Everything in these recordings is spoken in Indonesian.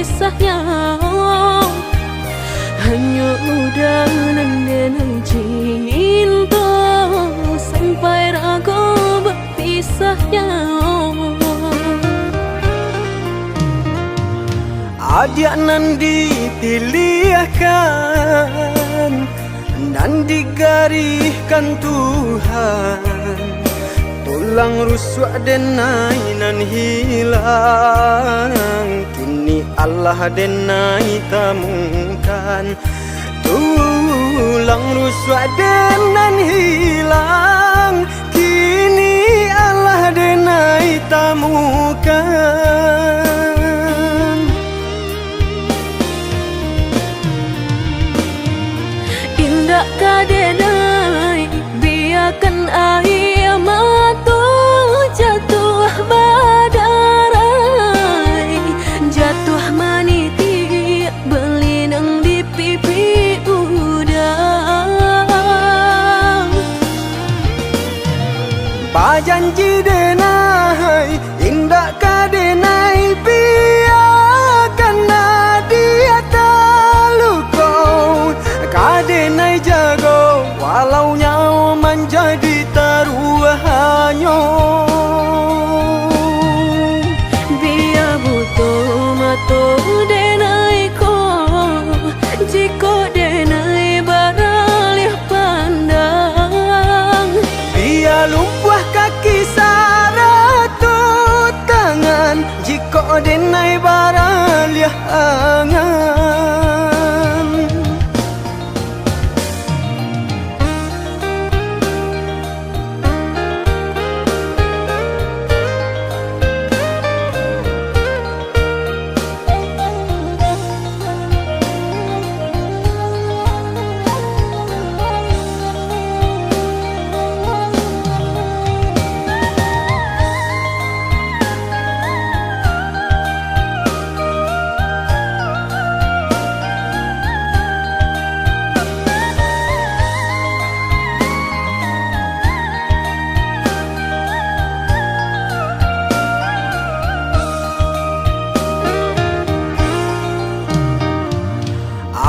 berpisahnya. Hanya udah nendenang cinta sampai ragu berpisahnya. Adik nan dipilihkan dan digariskan Tuhan, tulang rusuk denai nan hilang, kini Allah denai temukan. Tulang rusuk denan hilang, kini Allah denai temukan. Indah kadenai biarkan air mata jatuh badarai, jatuh maniti berlinang di pipi udang. Bajanji denai indah kadenai biarkan dia terluka, kadenai jago walau nyawa menjadi taruhannya. Biar butuh mata denai ko, jika denai baralih pandang. Biar lumpuh kaki saratut tangan, jika denai baralih angan.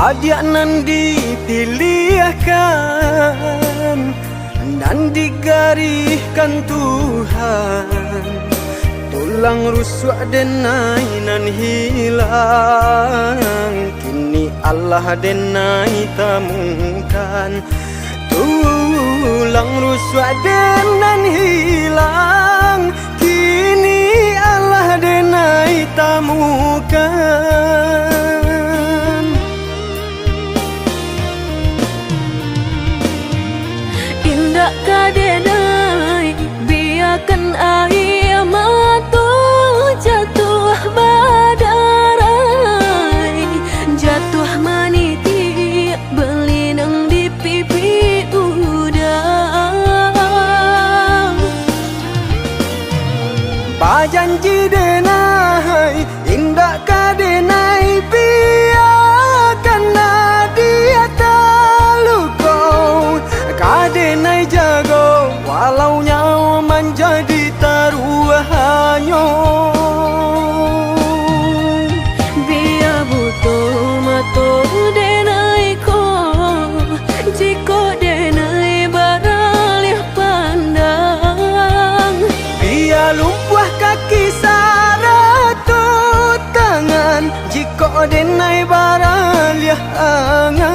Adik nan dipilihkan dan digariskan Tuhan, tulang rusuk denai nan hilang, kini Allah denai temukan. Tulang rusuk denan hilang, kini Allah denai temukan. Indah kadenai biarkan air mata jatuh badarai, jatuh maniti berlinang di pipi udang. Bajanji denai indah kadenai biarkan dia terluka, kadenai jago walau nyawa menjadi taruhannya. Biar butuh mata denai ko, jika denai baralih pandang. Biar lumpuh kaki saratut tangan, jika denai baralih angan.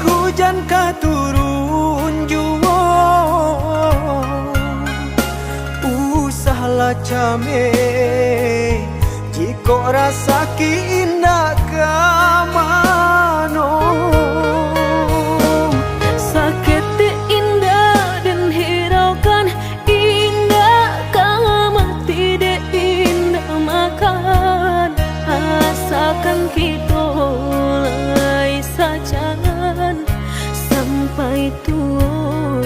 hujan ka turun jua, usahlah came jika rasa ki indah ka mano. Sakit indah dan hiraukan indah ka mati de indah makan. Asakan kita lai sajan sampai tua.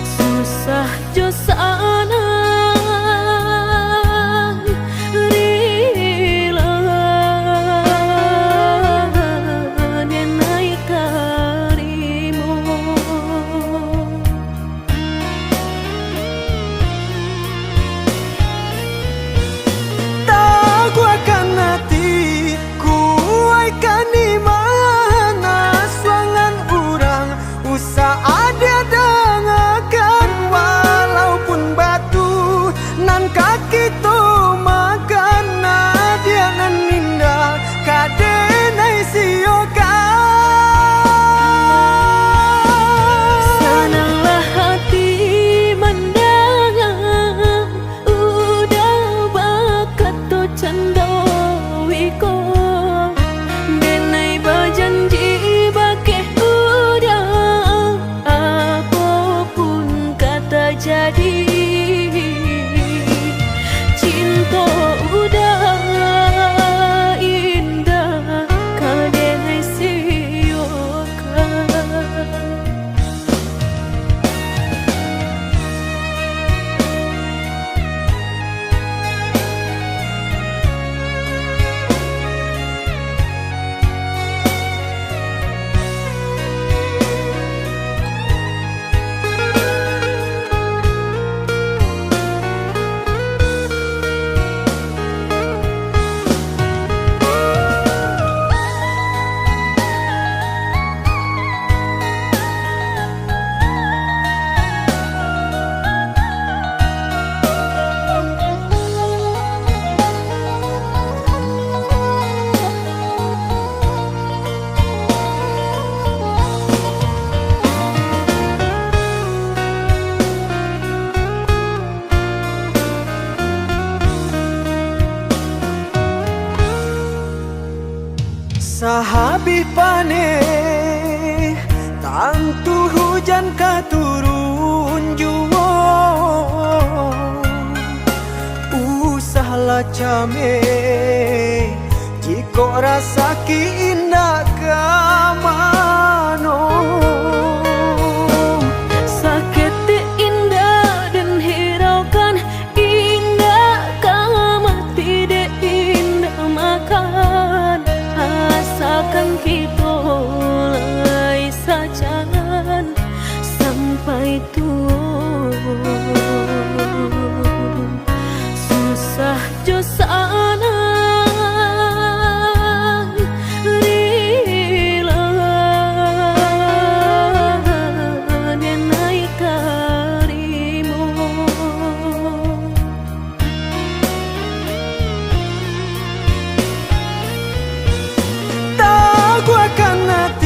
Susah jo sana rila denai karimo. Tahu akan hati kuaikan di mana suangan orang usah ada dengarkan walaupun batu nan kaki tu makan nadia nan indah kadenai siokan. Senanglah hati mendengar udah bakat tu candawiko. Denai berjanji bakeh udah apapun kata jadi. Cinta udah indah kadenai siokan. Sahabi pane tantu hujan ka turun jua, usahlah came jika rasa ki indah ka mano. Sakit indah dan hiraukan indah ka mati de indah makan. Asakan kita lai sajan sampai tua. Susah jo sana rila denai karimo. Tahu akan hati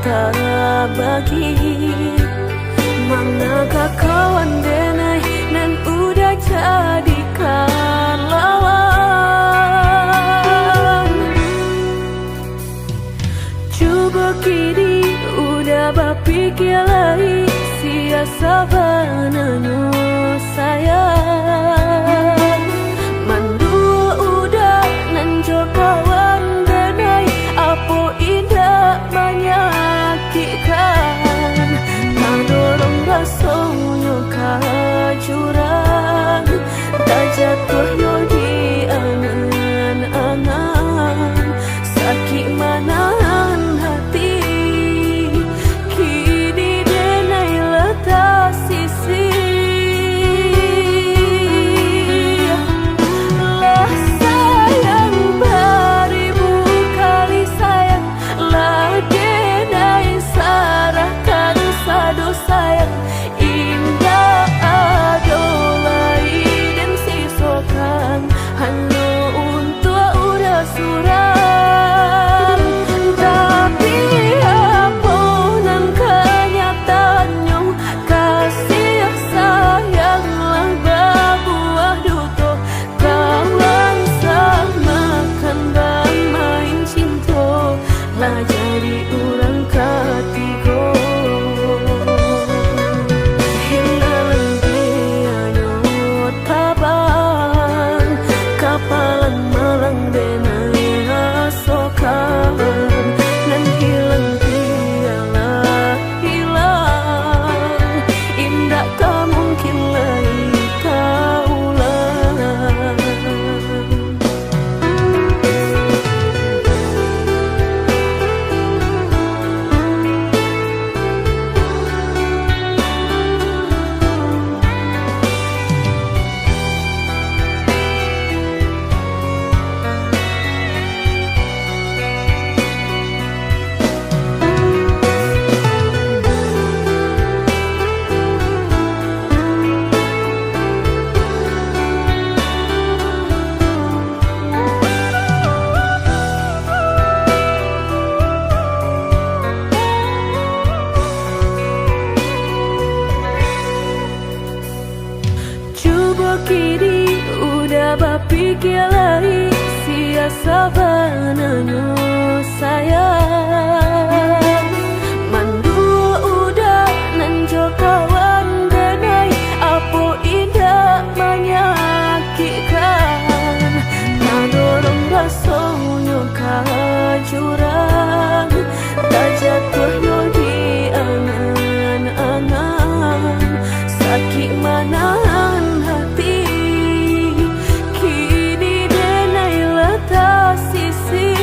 tak bagi. Manakah kawan denai nan udah jadikan lawan. Coba kini udah berpikir lagi, siasa bananyo sayang. Mandua udah nanjo kawan denai, apa indah menyakitkan. Nadorong rasonyo kajurang, tak jatuh yo di angan-angan. Sakit manahan hati, kini denai letak sisi. Lah sayang beribu kali sayang, lah denai sarahkan sadu sayang. Indah adolai dan sisokan hanya untuk udah suram. Tapi apa nan kenyataannya, kasih sayanglah berbuah duto. Kawan samakan dan main cinta, lah jadi orang ketiga. Hilang dia taban, kapalan malang denai asokan. Dan hilang dialah hilang, indah tak mungkin lagi kaulang. Coba kini udah berpikir lagi, siasa bananyo sayang. Mandua udah nanjo kawan denai, apa indah menyakitkan. Nadorong rasonyo kajurang, tak jatuh yo di angan-angan. Sakit manahan hati, kini denai letak sisi.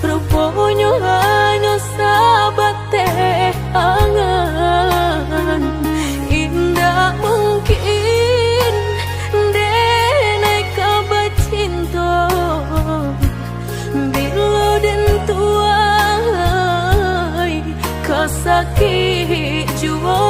Rupanya hanya sahabat teh angan. Indah mungkin denai kabar cinta bila den tuai kasakit jua.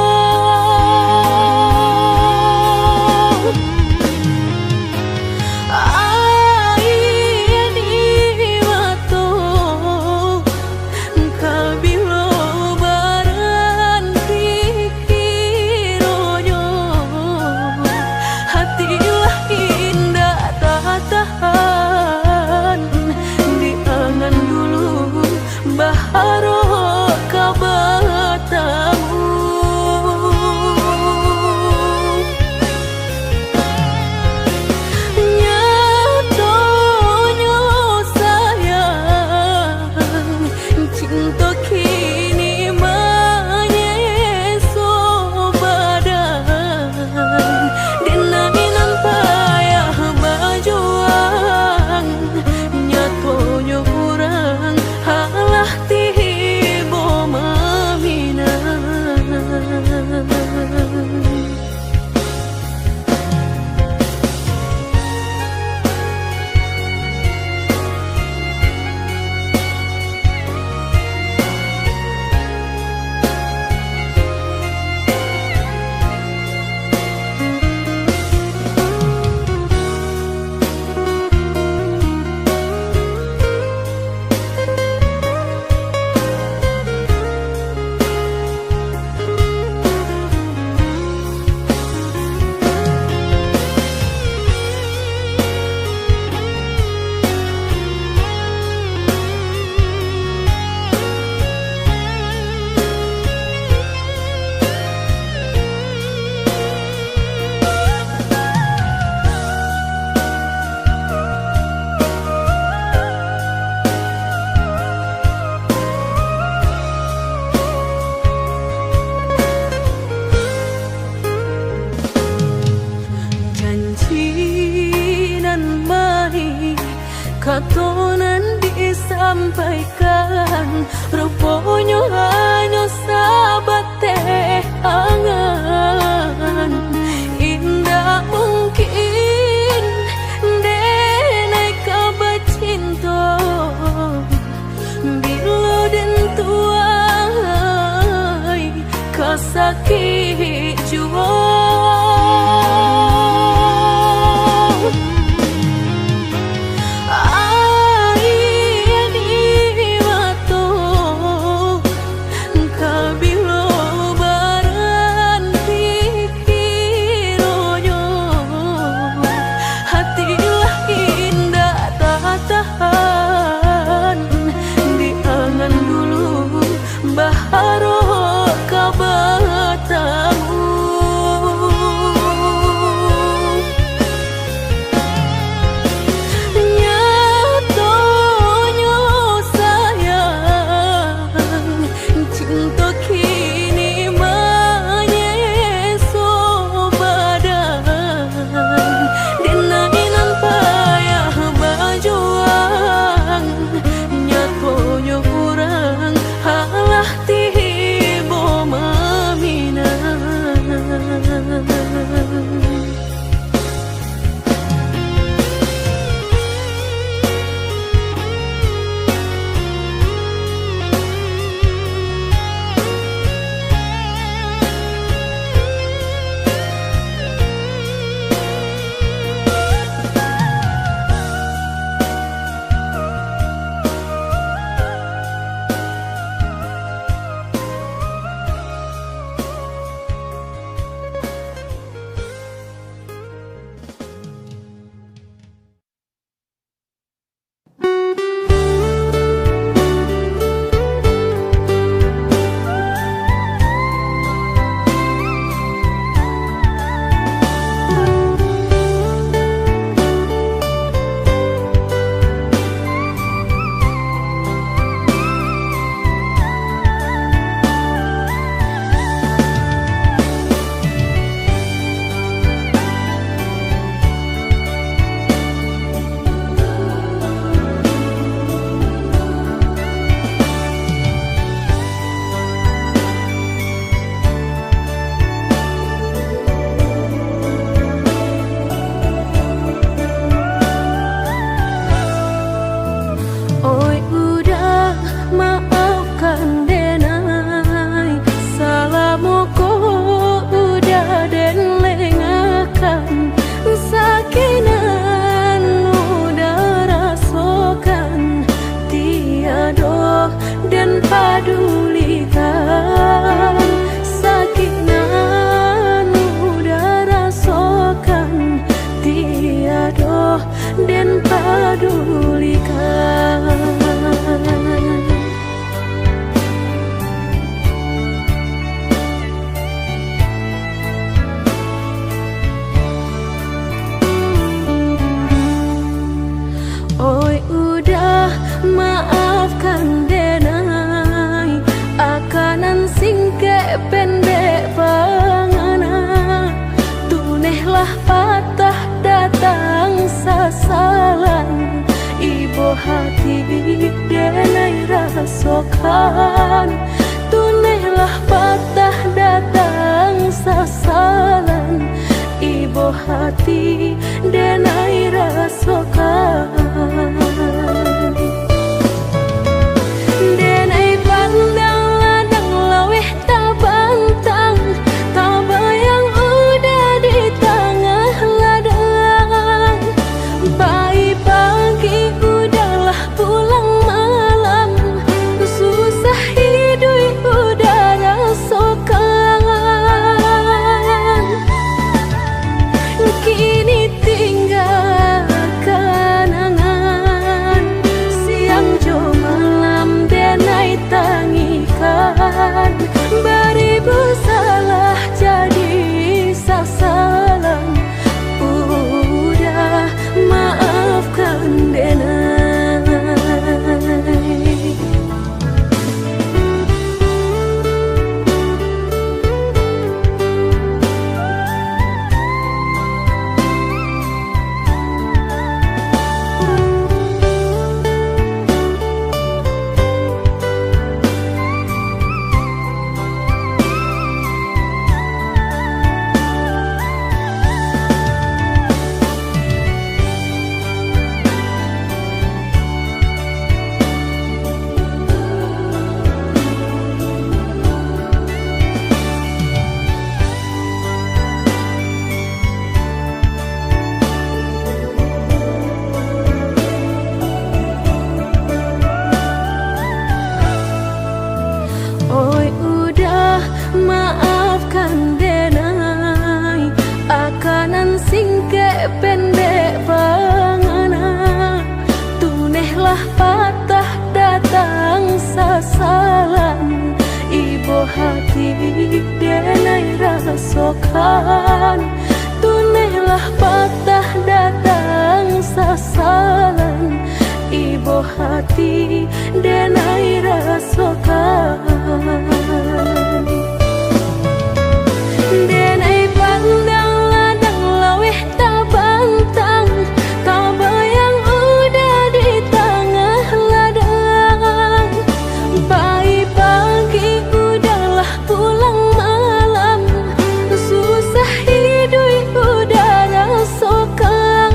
Katonan disampaikan, rupanya hanya sahabat teh angan. Indah mungkin denai kabar cinta bila den tuai kasakit jua. Nyatonya urang halah ti akanan singke pendek pangana, tunehlah patah datang sasalan, ibu hati denai rasokan. Tunehlah patah datang sasalan, ibu hati denai rasokan. Denai pandang ladang laweh tabantang, tabayang udah di tengah ladang. Bayi pagi udahlah pulang malam, susah hidup udah rasakan. Kini tinggal kenangan, siang jo malam denai tangikan. Beribu salah jadi sasalan, udah maafkan denai. Oi udah maafkan denai, akanan singke pendek pangana, tunehlah patah datang sasalan, ibu hati denai rasokan. Tunehlah patah datang sasalan, ibu hati denai rasokan. Denai pandang ladang laweh tabantang, tabayang udah di tengah ladang. Bayi pagi udahlah pulang malam, susah hidup udah rasakan.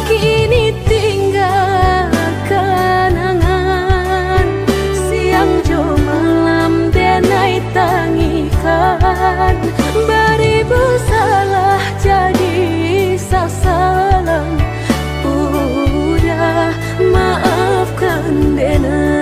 Kini tinggal kenangan, siang jo malam denai tangikan. Beribu salah jadi sasalan, udah maafkan denai.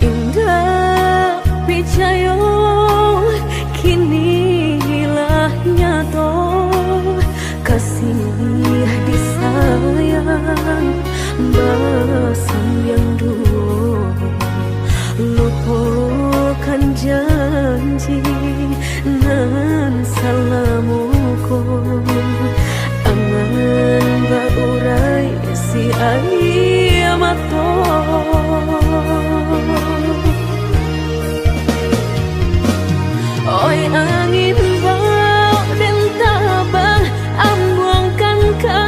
Indah picayo kini hilangnya nyato kasih disayang basi yang dulu lupakan janji nan salamuku angan baurai si ayamato oi angin bau dan tabang ambuangkan ke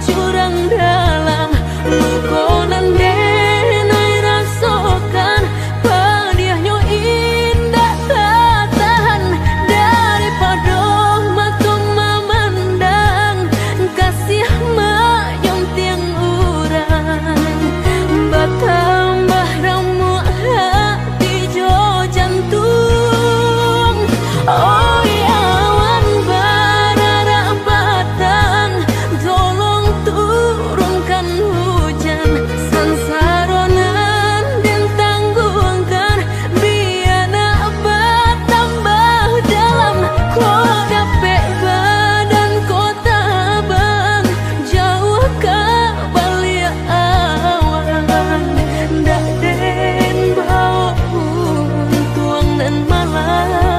jurang dalam lukonan denai rasakan padiahnya indah tak tahan daripada mata memandang kasih mayung tiang urang bertambah ramu hati jo jantung. Oi awan barara batang tolong turunkan hujan sansaronan dan tanggungkan biana bertambah dalam kau dapet badan kota bang jauh ke balik awan dak den bau tuang dan malam.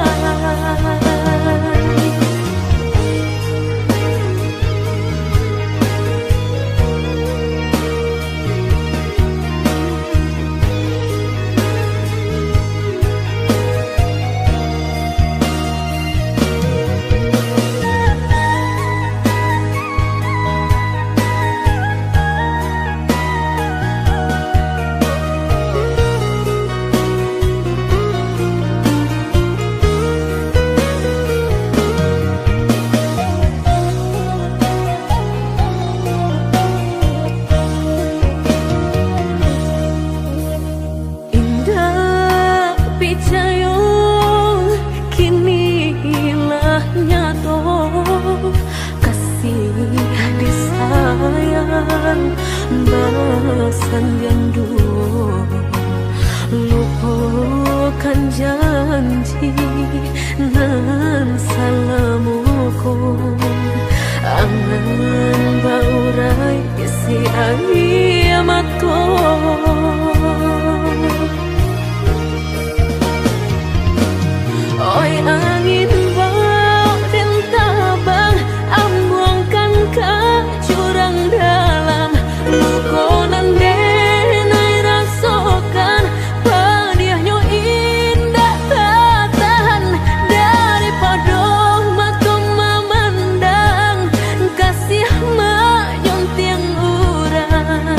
Balasan yang dulu lupakan janji nan salamuku angan baurai si ayamato oi angin bau dan tabang ambuangkan ke jurang dalam lukonan denai rasakan padiahnya indah tak tahan daripada mata memandang kasih mayung tiang urang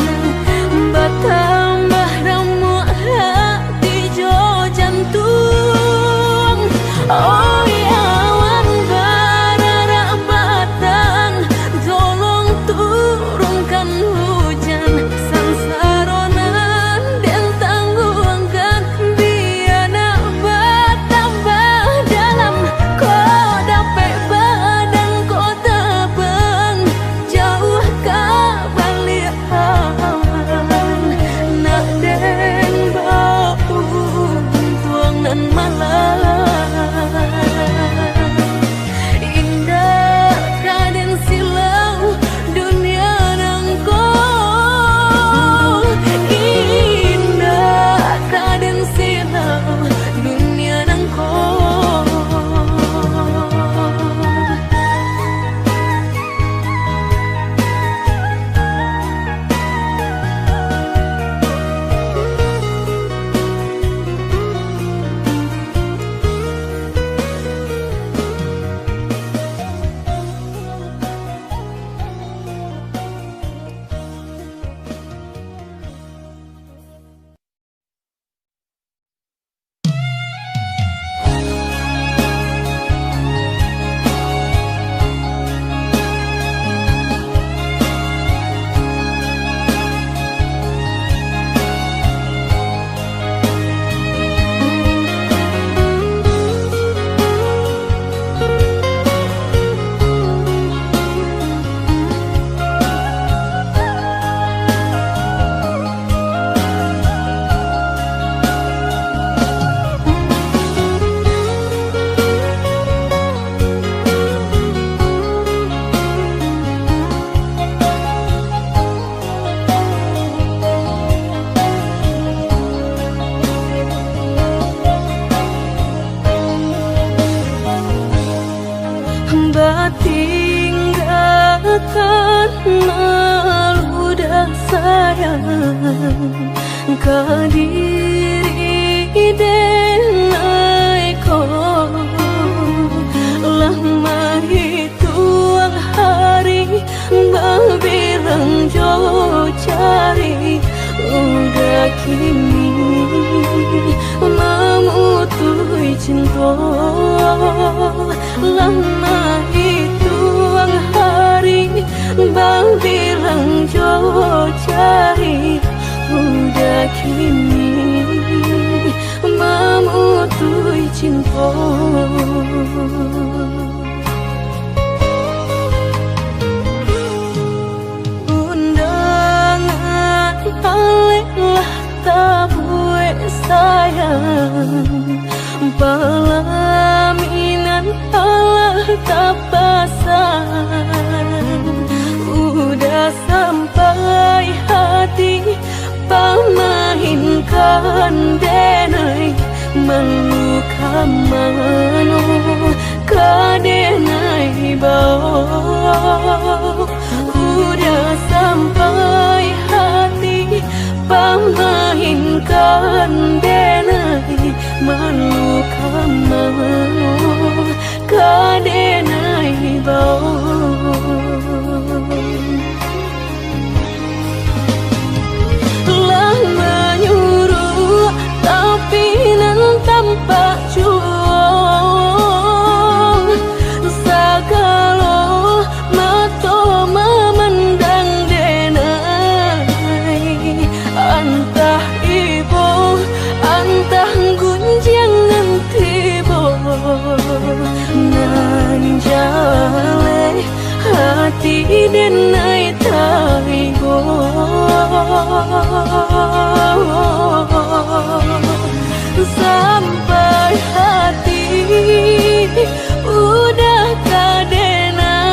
tinggalkan meludah sayang kadiri denai ko lama hituang hari babirang jo cari udah kini memutui cinta lama hituang hari babirang jo cari udah kini memutui cinta. Undangan alehlah tabue sayang pelaminan Allah tak pasang udah sampai hati pamahinkan denai meluka mano kadenai bau udah sampai hati pamahinkan denai meluka mano kadenai bau tanpa juang sagalo mato memandang denai antah ibu antah gunjangan tibo nan jale hati denai taibo sampai hati udah kadenai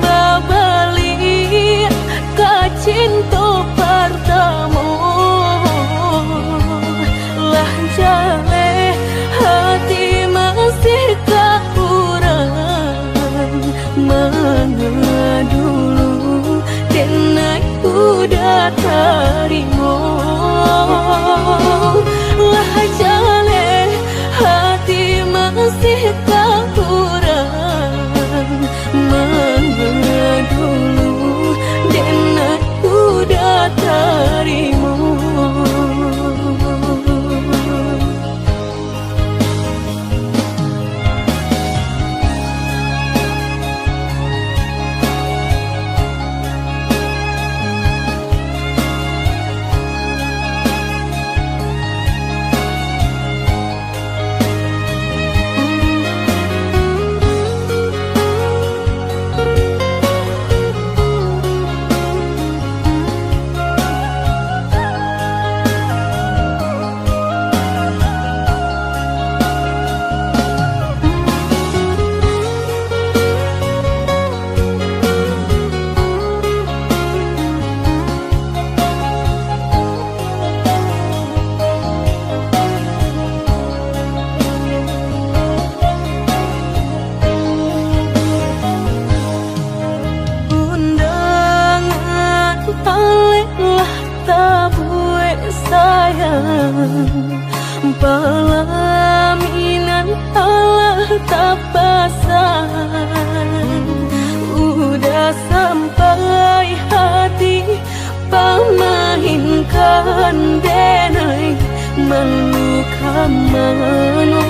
babali kacinto pertama lah jale hati masih kurang mana dulu denai udah terima lah jale hati masih tak kurang mana dulu denai udah terima. Pelaminan Allah tak pasang udah sampai hati pamahinkan denai meluka mano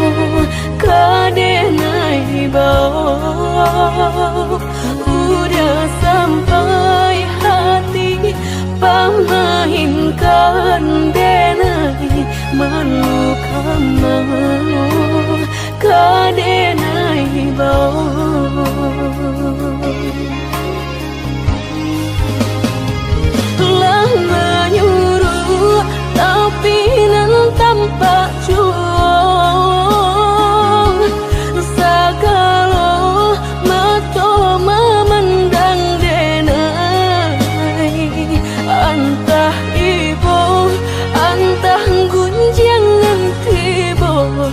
kadenai bau udah sampai hati pamahinkan denai meluka mano kadenai bau lah menyuruh tapi nan tanpa juang sagalo mato memandang denai antah ibu antah gunjangan tibo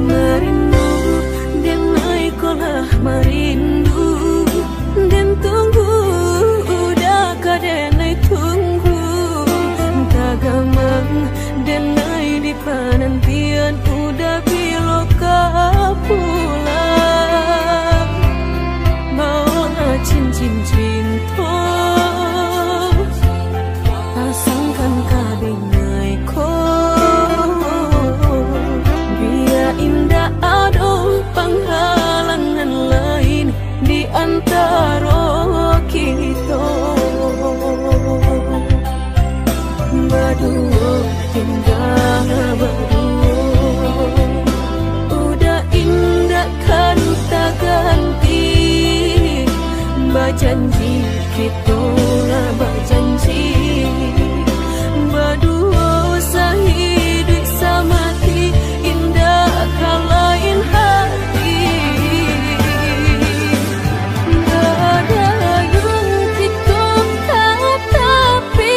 Merindu dan naik kolah merindu dan tunggu udah kadenai tunggu tagamang dan naik di penantian udah biloka pulang mau cincin cinta pasangkan kadenai ko biar indah ada penghalangan lain di antara kita berdua indah berdua udah indah kan tak ganti berjanji kita lah berjanji berdua sehidup semati indah kalain hati gak ada yang kita tapi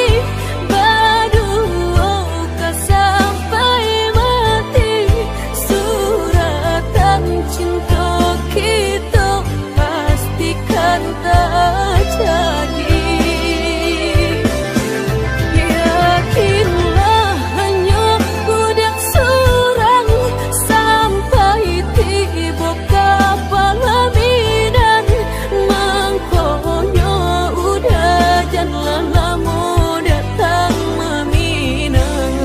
berdua kan sampai mati suratan cinta kita pastikan tak jadi. Yakinlah hanya budak surang sampai tiba kapal bidan mangkonya udah jangan lama datang meminang.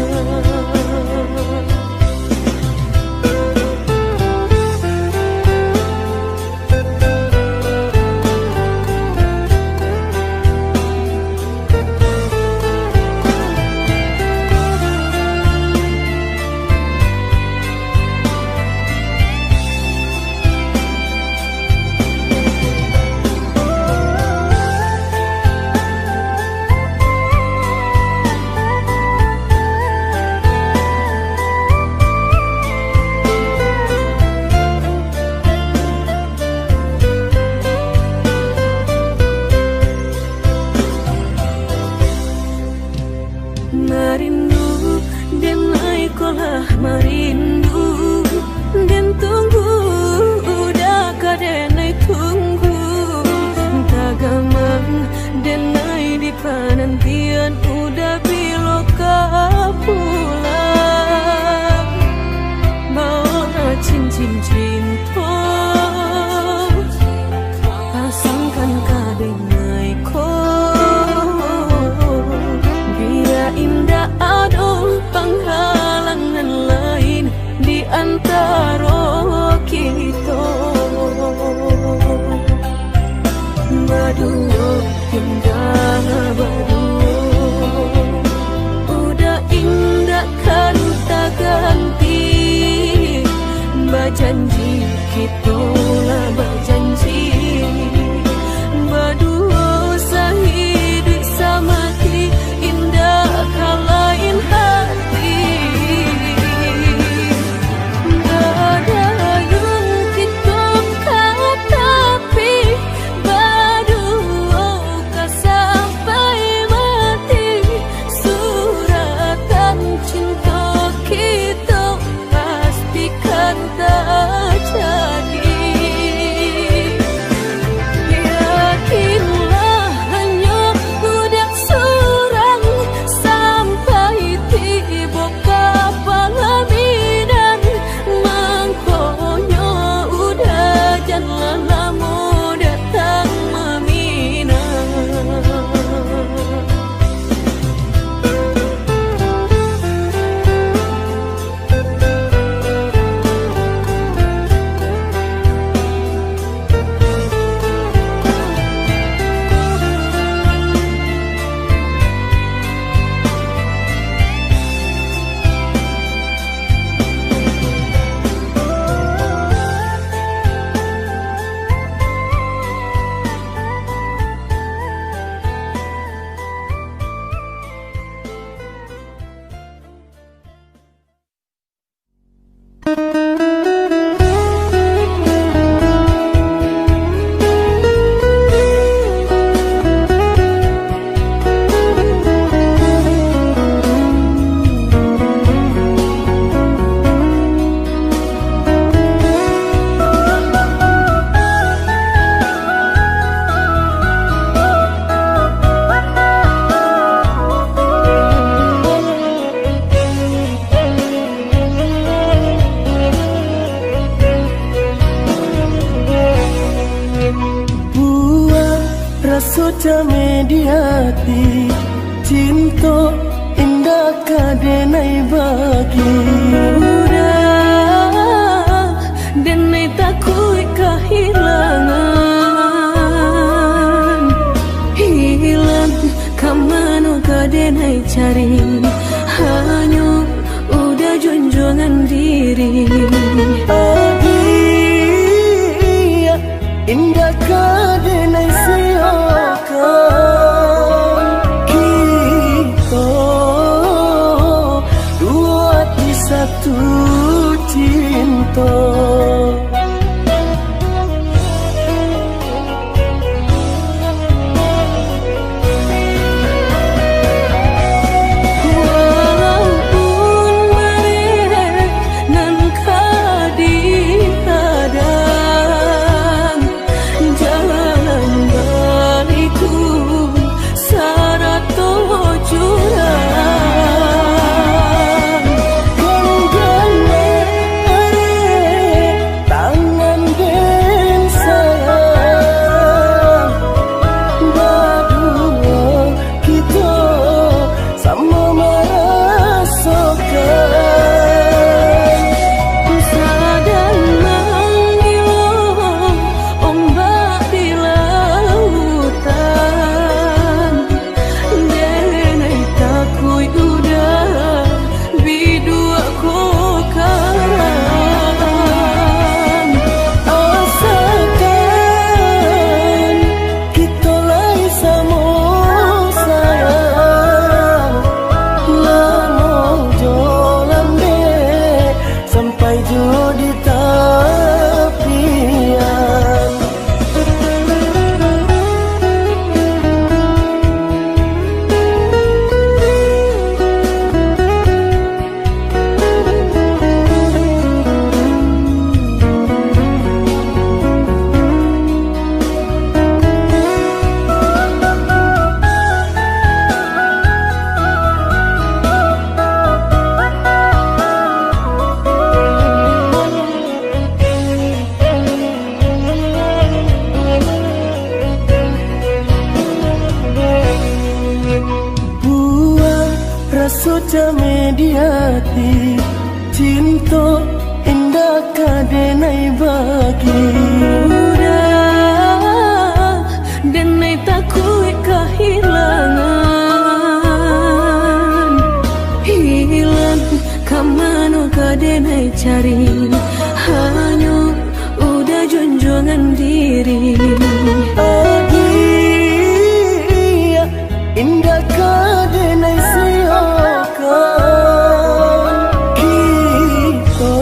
Merindu dan naik kolah merindu dan tunggu udah kadenai tunggu tagamang dan naik di penantian udah biloka pulang mau cincin cinta pasangkan kadenai ko indah ada penghalangan lain di antara kita berdua indah berdua sudah mediati cinta indah kadenai bagi udah denai takui kehilangan hilang kamano kadenai cari hanya udah junjungan diri indah kadenai siakan kita dua di satu cinta sudah mediati cinta indah kadenai bagi udah denai takui kehilangan hilang kamano kadenai cari hanya udah junjungan diri indah kadenai siakan kita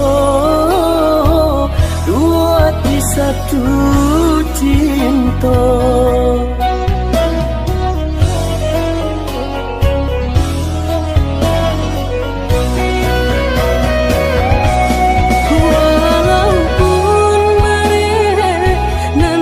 dua di satu cinta walaupun mereka nan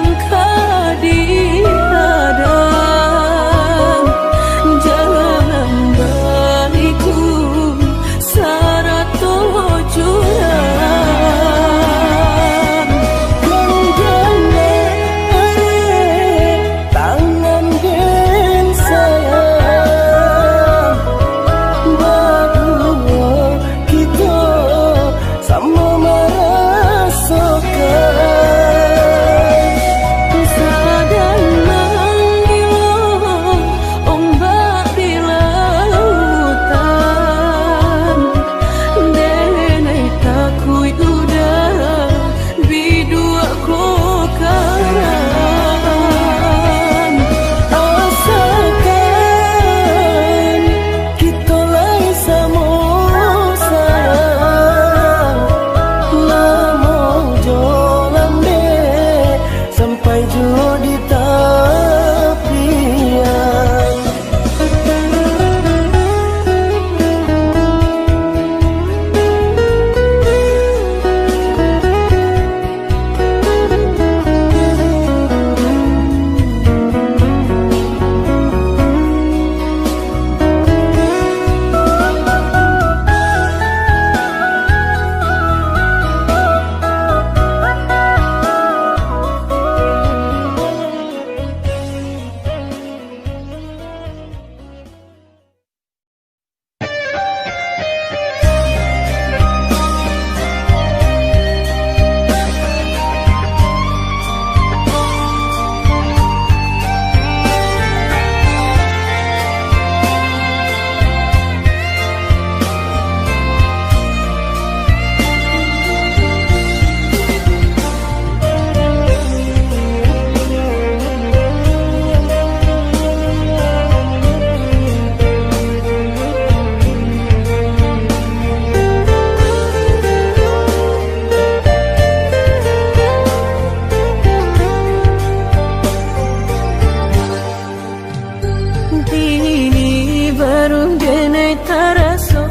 baru denai taraso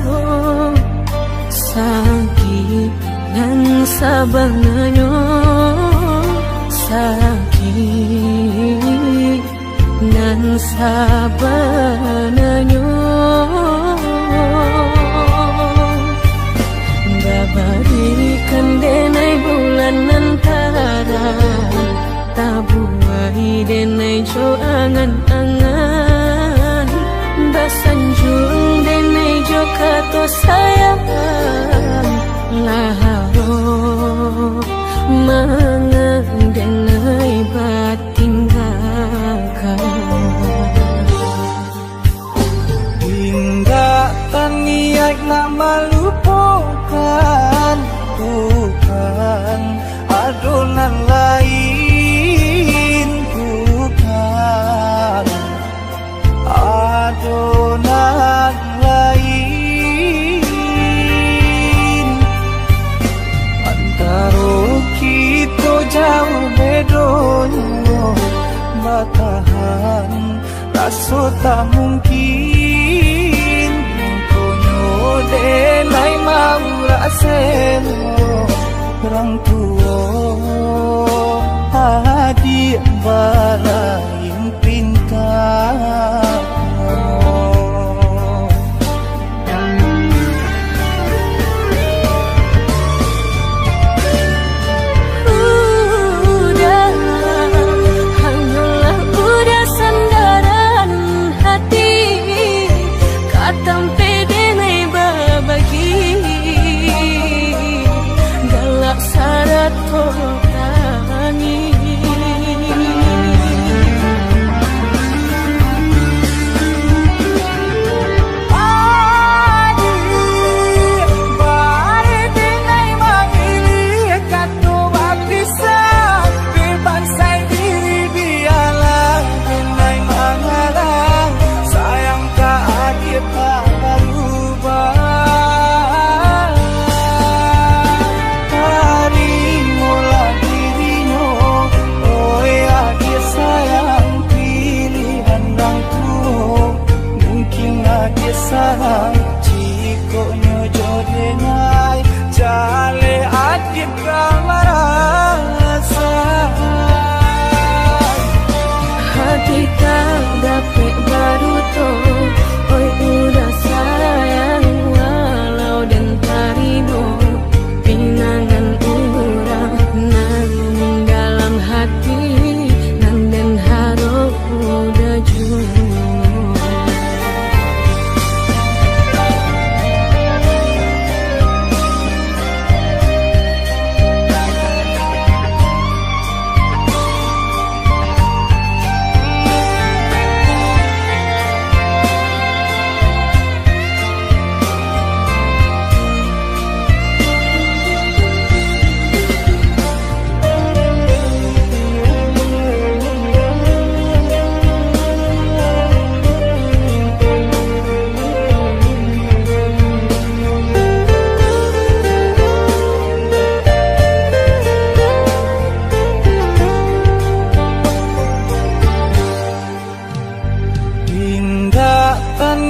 sakit dan sabanganyo sakit dan sabanganyo babarikan denai bulan antara tabuai denai jo angan-angan basanjung denai jo kato sayang laharo mangan denai batinggalkan hingga taniak nak melupakan bukan adonan lain bukan adonan lain antara kita jauh bedonyo batahan rasa tak mungkin konyo denai mau raselo orang tua adik balain pintar sayang jiko nyojo denai jale adit kamarasa hati tak dapat baru to oi udah sayang walau dan tarino pinangan urang nang dalam hati nan den harap udah jujur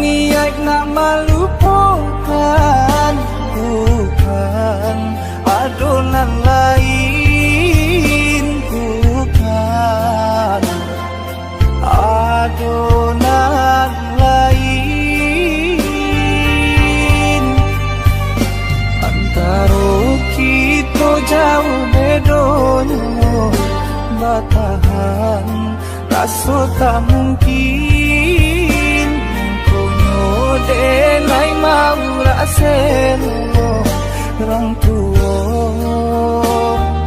niat nak melupakan bukan adonan lain bukan adonan lain antara kita jauh bedonyo batahan rasa tak mungkin denai mau raselo orang tua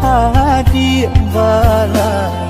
adik balai